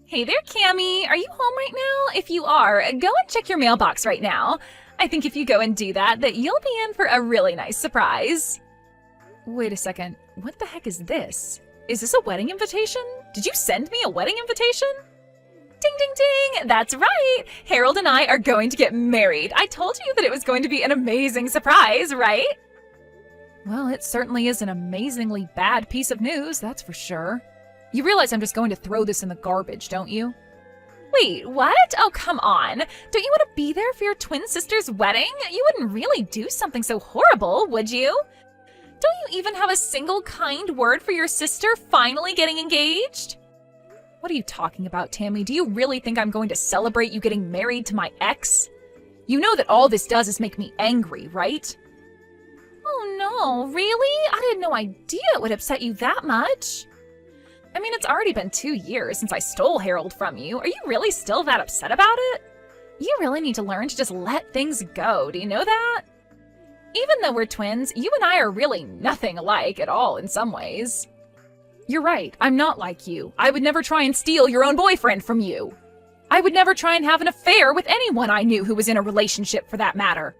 Hey there, Cammy. Are you home right now? If you are, go and check your mailbox right now. I think if you go and do that, you'll be in for a really nice surprise. Wait a second. What the heck is this? Is this a wedding invitation? Did you send me a wedding invitation? Ding, ding, ding! That's right! Harold and I are going to get married. I told you that it was going to be an amazing surprise, right? Well, it certainly is an amazingly bad piece of news, that's for sure. You realize I'm just going to throw this in the garbage, don't you? Wait, what? Oh, come on. Don't you want to be there for your twin sister's wedding? You wouldn't really do something so horrible, would you? Don't you even have a single kind word for your sister finally getting engaged? What are you talking about, Tammy? Do you really think I'm going to celebrate you getting married to my ex? You know that all this does is make me angry, right? Oh no, really? I had no idea it would upset you that much. I mean, it's already been 2 years since I stole Harold from you. Are you really still that upset about it? You really need to learn to just let things go, do you know that? Even though we're twins, you and I are really nothing alike at all in some ways. You're right, I'm not like you. I would never try and steal your own boyfriend from you. I would never try and have an affair with anyone I knew who was in a relationship for that matter.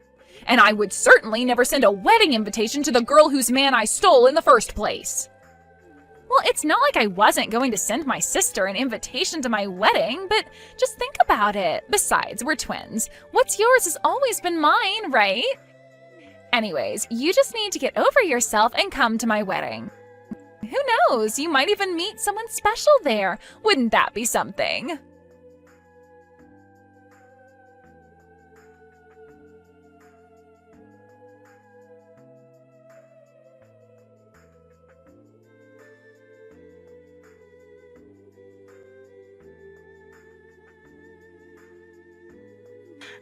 And I would certainly never send a wedding invitation to the girl whose man I stole in the first place. Well, it's not like I wasn't going to send my sister an invitation to my wedding, but just think about it. Besides, we're twins. What's yours has always been mine, right? Anyways, you just need to get over yourself and come to my wedding. Who knows? You might even meet someone special there. Wouldn't that be something?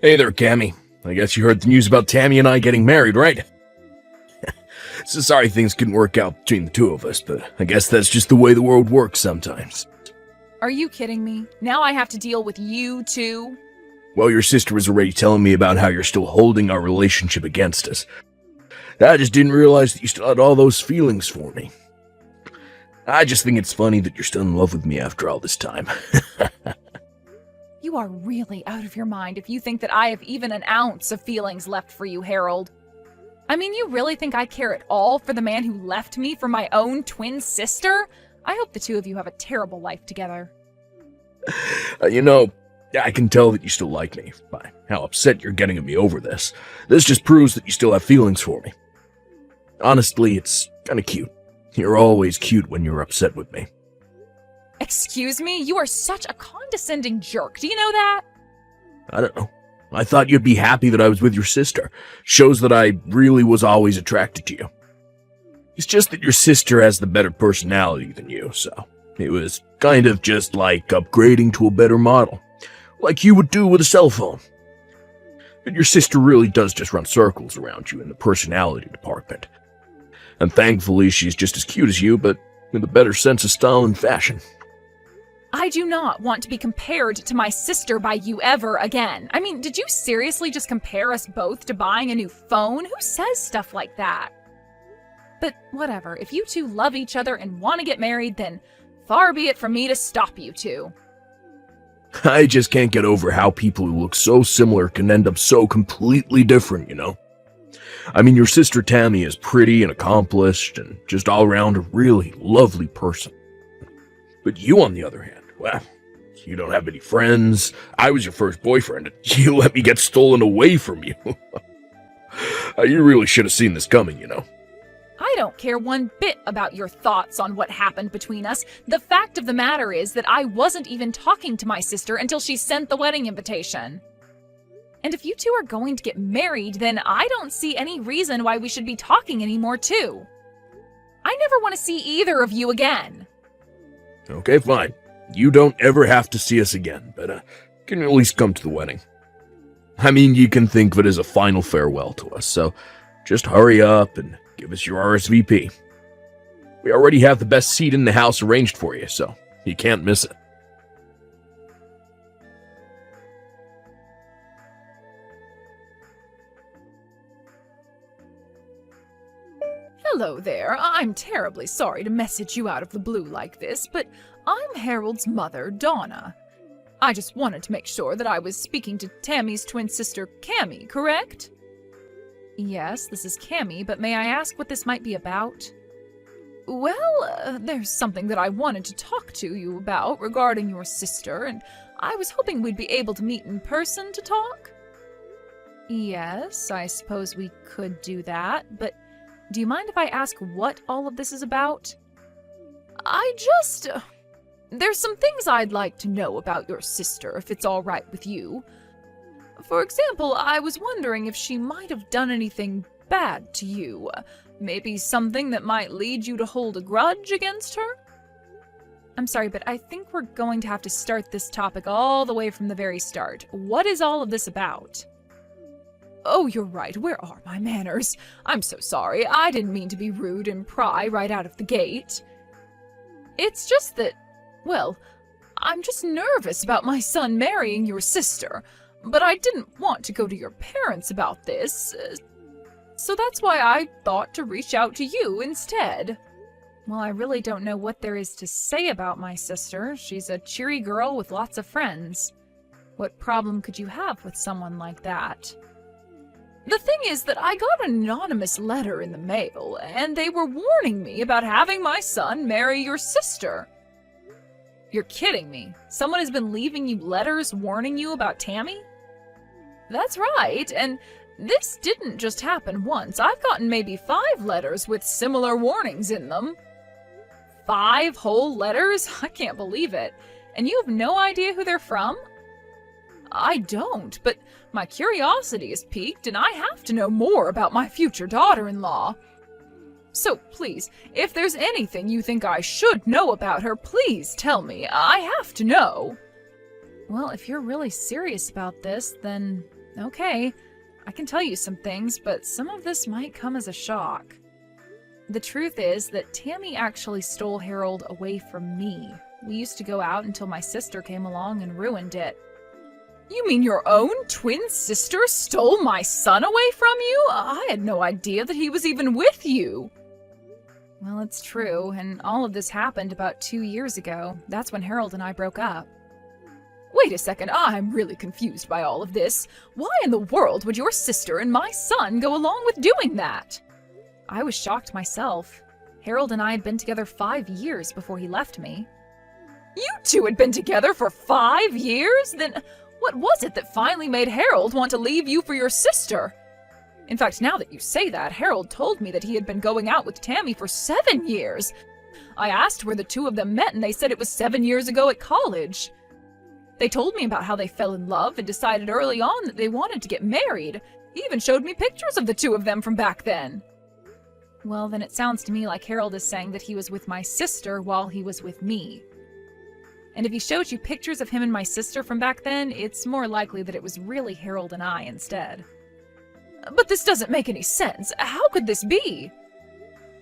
Hey there, Cammy. I guess you heard the news about Tammy and I getting married, right? So sorry things couldn't work out between the two of us, but I guess that's just the way the world works sometimes. Are you kidding me? Now I have to deal with you too? Well, your sister was already telling me about how you're still holding our relationship against us. I just didn't realize that you still had all those feelings for me. I just think it's funny that you're still in love with me after all this time. You are really out of your mind if you think that I have even an ounce of feelings left for you, Harold. I mean, you really think I care at all for the man who left me for my own twin sister? I hope the two of you have a terrible life together. I can tell that you still like me by how upset you're getting at me over this. This just proves that you still have feelings for me. Honestly, it's kind of cute. You're always cute when you're upset with me. Excuse me? You are such a condescending jerk. Do you know that? I don't know. I thought you'd be happy that I was with your sister. Shows that I really was always attracted to you. It's just that your sister has the better personality than you, so it was kind of just like upgrading to a better model. Like you would do with a cell phone. But your sister really does just run circles around you in the personality department. And thankfully she's just as cute as you, but with a better sense of style and fashion. I do not want to be compared to my sister by you ever again. I mean, did you seriously just compare us both to buying a new phone? Who says stuff like that? But whatever, if you two love each other and want to get married, then far be it from me to stop you two. I just can't get over how people who look so similar can end up so completely different, you know? I mean, your sister Tammy is pretty and accomplished and just all around a really lovely person. But you, on the other hand, well, you don't have any friends. I was your first boyfriend, and you let me get stolen away from you. You really should have seen this coming, you know. I don't care one bit about your thoughts on what happened between us. The fact of the matter is that I wasn't even talking to my sister until she sent the wedding invitation. And if you two are going to get married, then I don't see any reason why we should be talking anymore, too. I never want to see either of you again. Okay, fine. You don't ever have to see us again, but can at least come to the wedding. I mean, you can think of it as a final farewell to us, so just hurry up and give us your RSVP. We already have the best seat in the house arranged for you, so you can't miss it. Hello there. I'm terribly sorry to message you out of the blue like this, but I'm Harold's mother, Donna. I just wanted to make sure that I was speaking to Tammy's twin sister, Cammy, correct? Yes, this is Cammy, but may I ask what this might be about? Well, there's something that I wanted to talk to you about regarding your sister, and I was hoping we'd be able to meet in person to talk. Yes, I suppose we could do that, but do you mind if I ask what all of this is about? There's some things I'd like to know about your sister, if it's all right with you. For example, I was wondering if she might have done anything bad to you. Maybe something that might lead you to hold a grudge against her? I'm sorry, but I think we're going to have to start this topic all the way from the very start. What is all of this about? Oh, you're right. Where are my manners? I'm so sorry. I didn't mean to be rude and pry right out of the gate. It's just that, well, I'm just nervous about my son marrying your sister, but I didn't want to go to your parents about this, so that's why I thought to reach out to you instead. Well, I really don't know what there is to say about my sister. She's a cheery girl with lots of friends. What problem could you have with someone like that? The thing is that I got an anonymous letter in the mail, and they were warning me about having my son marry your sister. You're kidding me. Someone has been leaving you letters warning you about Tammy? That's right, and this didn't just happen once. I've gotten maybe 5 letters with similar warnings in them. 5 whole letters? I can't believe it. And you have no idea who they're from? I don't, but my curiosity is piqued and I have to know more about my future daughter-in-law. So please, if there's anything you think I should know about her, please tell me. I have to know. Well, if you're really serious about this, then okay. I can tell you some things, but some of this might come as a shock. The truth is that Tammy actually stole Harold away from me. We used to go out until my sister came along and ruined it. You mean your own twin sister stole my son away from you? I had no idea that he was even with you. Well, it's true, and all of this happened about 2 years ago. That's when Harold and I broke up. Wait a second, I'm really confused by all of this. Why in the world would your sister and my son go along with doing that? I was shocked myself. Harold and I had been together 5 years before he left me. You two had been together for 5 years? Then what was it that finally made Harold want to leave you for your sister? In fact, now that you say that, Harold told me that he had been going out with Tammy for 7 years. I asked where the two of them met, and they said it was 7 years ago at college. They told me about how they fell in love and decided early on that they wanted to get married. He even showed me pictures of the two of them from back then. Well, then it sounds to me like Harold is saying that he was with my sister while he was with me. And if he showed you pictures of him and my sister from back then, it's more likely that it was really Harold and I instead. But this doesn't make any sense. How could this be?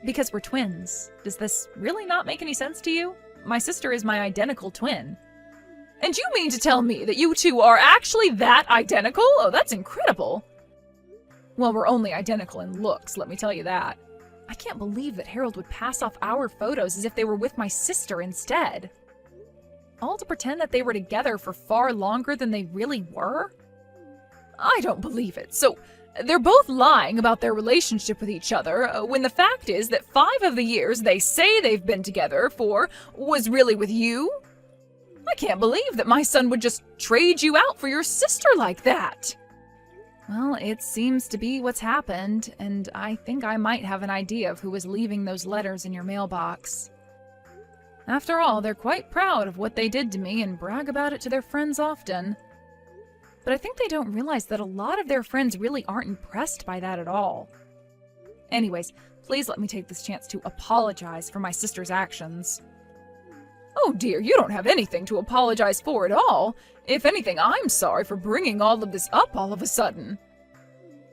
Because we're twins. Does this really not make any sense to you? My sister is my identical twin. And you mean to tell me that you two are actually that identical? Oh, that's incredible. Well, we're only identical in looks, let me tell you that. I can't believe that Harold would pass off our photos as if they were with my sister instead. All to pretend that they were together for far longer than they really were? I don't believe it. So they're both lying about their relationship with each other, when the fact is that 5 of the years they say they've been together for was really with you? I can't believe that my son would just trade you out for your sister like that. Well, it seems to be what's happened, and I think I might have an idea of who was leaving those letters in your mailbox. After all, they're quite proud of what they did to me and brag about it to their friends often. But I think they don't realize that a lot of their friends really aren't impressed by that at all. Anyways, please let me take this chance to apologize for my sister's actions. Oh dear, you don't have anything to apologize for at all. If anything, I'm sorry for bringing all of this up all of a sudden.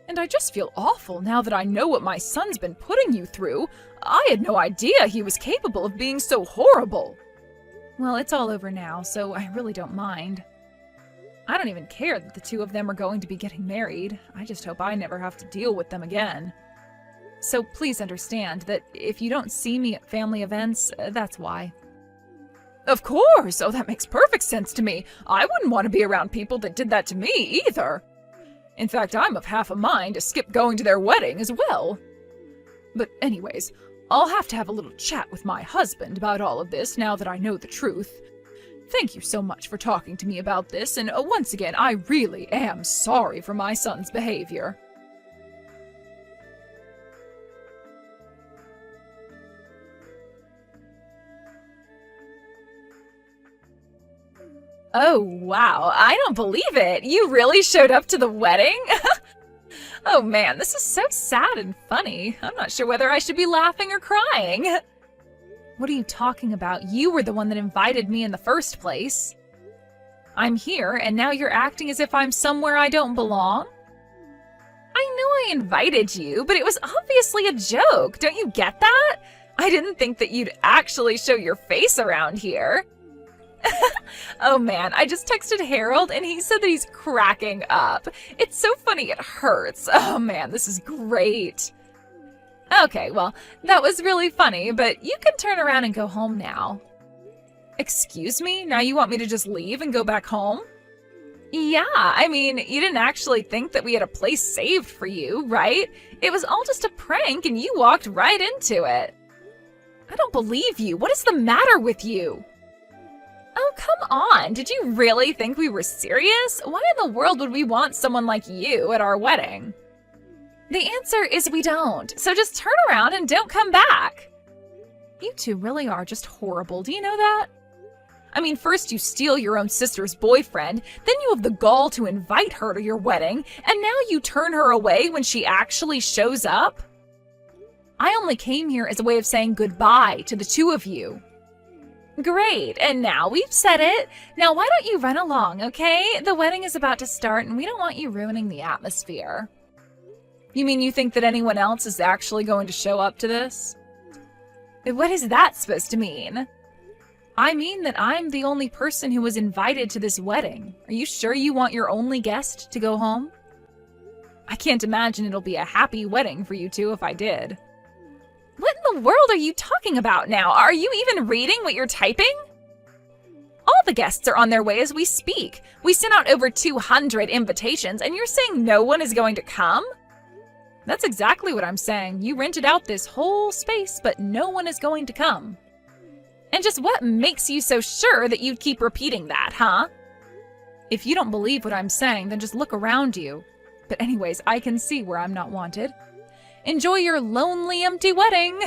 And I just feel awful now that I know what my son's been putting you through. I had no idea he was capable of being so horrible. Well, it's all over now, so I really don't mind. I don't even care that the two of them are going to be getting married. I just hope I never have to deal with them again. So please understand that if you don't see me at family events, that's why. Of course! Oh, that makes perfect sense to me. I wouldn't want to be around people that did that to me, either. In fact, I'm of half a mind to skip going to their wedding as well. But anyways, I'll have to have a little chat with my husband about all of this now that I know the truth. Thank you so much for talking to me about this, and once again, I really am sorry for my son's behavior. Oh, wow. I don't believe it. You really showed up to the wedding? Oh man, this is so sad and funny. I'm not sure whether I should be laughing or crying. What are you talking about? You were the one that invited me in the first place. I'm here, and now you're acting as if I'm somewhere I don't belong? I know I invited you, but it was obviously a joke. Don't you get that? I didn't think that you'd actually show your face around here. Oh man, I just texted Harold and he said that he's cracking up. It's so funny it hurts. Oh man, this is great. Okay, well, that was really funny, but you can turn around and go home now. Excuse me? Now you want me to just leave and go back home? Yeah, I mean, you didn't actually think that we had a place saved for you, right? It was all just a prank and you walked right into it. I don't believe you. What is the matter with you? Oh, come on. Did you really think we were serious? Why in the world would we want someone like you at our wedding? The answer is we don't. So just turn around and don't come back. You two really are just horrible. Do you know that? I mean, first you steal your own sister's boyfriend, then you have the gall to invite her to your wedding, and now you turn her away when she actually shows up? I only came here as a way of saying goodbye to the two of you. Great, and now we've said it. Now why don't you run along, okay? The wedding is about to start and we don't want you ruining the atmosphere. You mean you think that anyone else is actually going to show up to this? What is that supposed to mean? I mean that I'm the only person who was invited to this wedding. Are you sure you want your only guest to go home? I can't imagine it'll be a happy wedding for you two if I did. What in the world are you talking about now? Are you even reading what you're typing? All the guests are on their way as we speak. We sent out over 200 invitations and you're saying no one is going to come? That's exactly what I'm saying. You rented out this whole space, but no one is going to come. And just what makes you so sure that you'd keep repeating that, huh? If you don't believe what I'm saying, then just look around you. But anyways, I can see where I'm not wanted. Enjoy your lonely, empty wedding!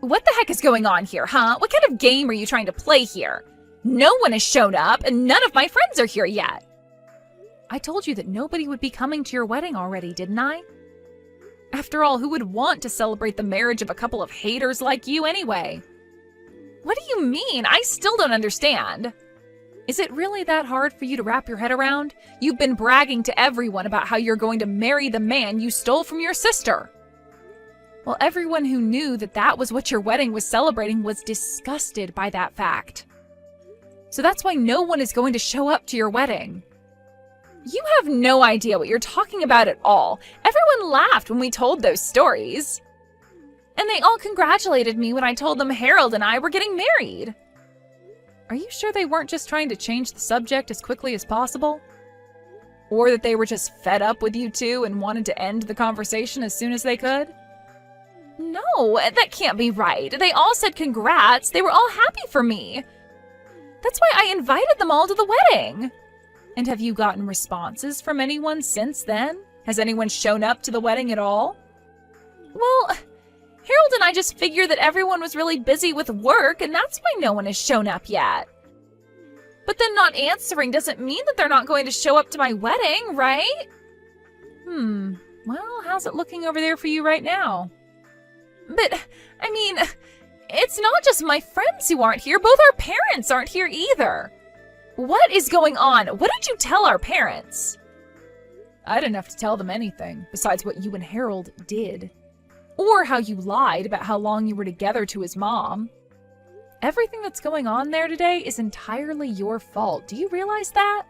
What the heck is going on here, huh? What kind of game are you trying to play here? No one has shown up, and none of my friends are here yet. I told you that nobody would be coming to your wedding already, didn't I? After all, who would want to celebrate the marriage of a couple of haters like you anyway? What do you mean? I still don't understand. Is it really that hard for you to wrap your head around? You've been bragging to everyone about how you're going to marry the man you stole from your sister. Well, everyone who knew that that was what your wedding was celebrating was disgusted by that fact. So that's why no one is going to show up to your wedding. You have no idea what you're talking about at all. Everyone laughed when we told those stories. And they all congratulated me when I told them Harold and I were getting married. Are you sure they weren't just trying to change the subject as quickly as possible? Or that they were just fed up with you two and wanted to end the conversation as soon as they could? No, that can't be right. They all said congrats. They were all happy for me. That's why I invited them all to the wedding. And have you gotten responses from anyone since then? Has anyone shown up to the wedding at all? Well, Harold and I just figured that everyone was really busy with work, and that's why no one has shown up yet. But then not answering doesn't mean that they're not going to show up to my wedding, right? Well, how's it looking over there for you right now? But, I mean, it's not just my friends who aren't here. Both our parents aren't here either. What is going on? What did you tell our parents? I didn't have to tell them anything besides what you and Harold did. Or how you lied about how long you were together to his mom. Everything that's going on there today is entirely your fault. Do you realize that?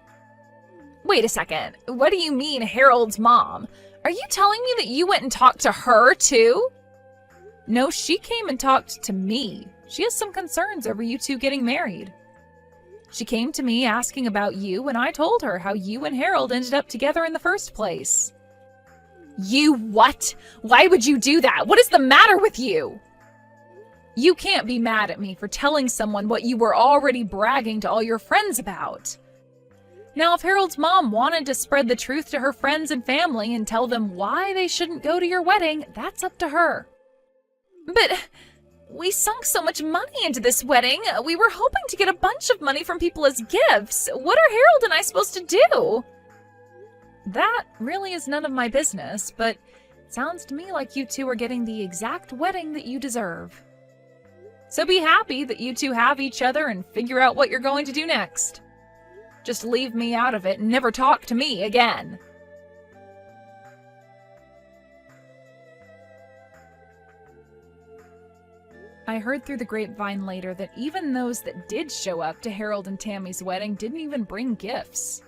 Wait a second. What do you mean, Harold's mom? Are you telling me that you went and talked to her, too? No, she came and talked to me. She has some concerns over you two getting married. She came to me asking about you, and I told her how you and Harold ended up together in the first place. You what? Why would you do that? What is the matter with you? You can't be mad at me for telling someone what you were already bragging to all your friends about. Now, if Harold's mom wanted to spread the truth to her friends and family and tell them why they shouldn't go to your wedding, that's up to her. But we sunk so much money into this wedding. We were hoping to get a bunch of money from people as gifts. What are Harold and I supposed to do? That really is none of my business, but it sounds to me like you two are getting the exact wedding that you deserve. So be happy that you two have each other and figure out what you're going to do next. Just leave me out of it and never talk to me again. I heard through the grapevine later that even those that did show up to Harold and Tammy's wedding didn't even bring gifts.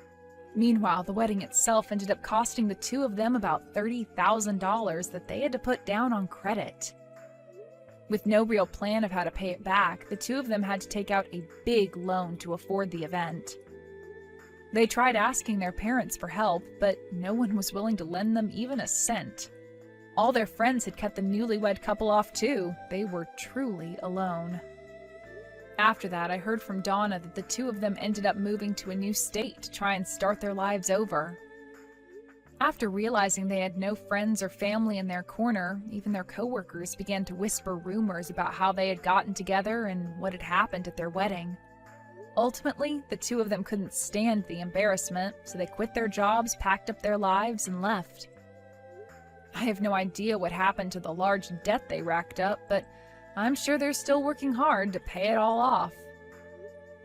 Meanwhile, the wedding itself ended up costing the two of them about $30,000 that they had to put down on credit. With no real plan of how to pay it back, the two of them had to take out a big loan to afford the event. They tried asking their parents for help, but no one was willing to lend them even a cent. All their friends had cut the newlywed couple off too. They were truly alone. After that, I heard from Donna that the two of them ended up moving to a new state to try and start their lives over. After realizing they had no friends or family in their corner, even their coworkers began to whisper rumors about how they had gotten together and what had happened at their wedding. Ultimately, the two of them couldn't stand the embarrassment, so they quit their jobs, packed up their lives, and left. I have no idea what happened to the large debt they racked up, but I'm sure they're still working hard to pay it all off.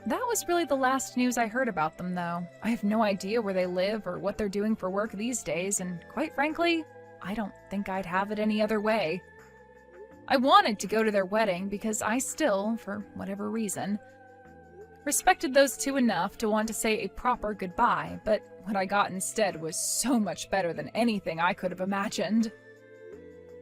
That was really the last news I heard about them, though. I have no idea where they live or what they're doing for work these days, and quite frankly, I don't think I'd have it any other way. I wanted to go to their wedding because I still, for whatever reason, respected those two enough to want to say a proper goodbye, but what I got instead was so much better than anything I could have imagined.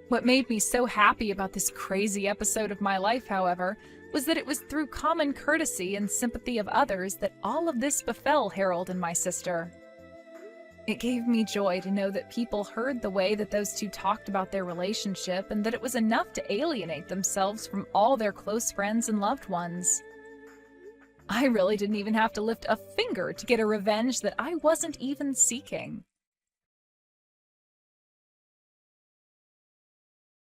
What made me so happy about this crazy episode of my life, however, was that it was through common courtesy and sympathy of others that all of this befell Harold and my sister. It gave me joy to know that people heard the way that those two talked about their relationship and that it was enough to alienate themselves from all their close friends and loved ones. I really didn't even have to lift a finger to get a revenge that I wasn't even seeking.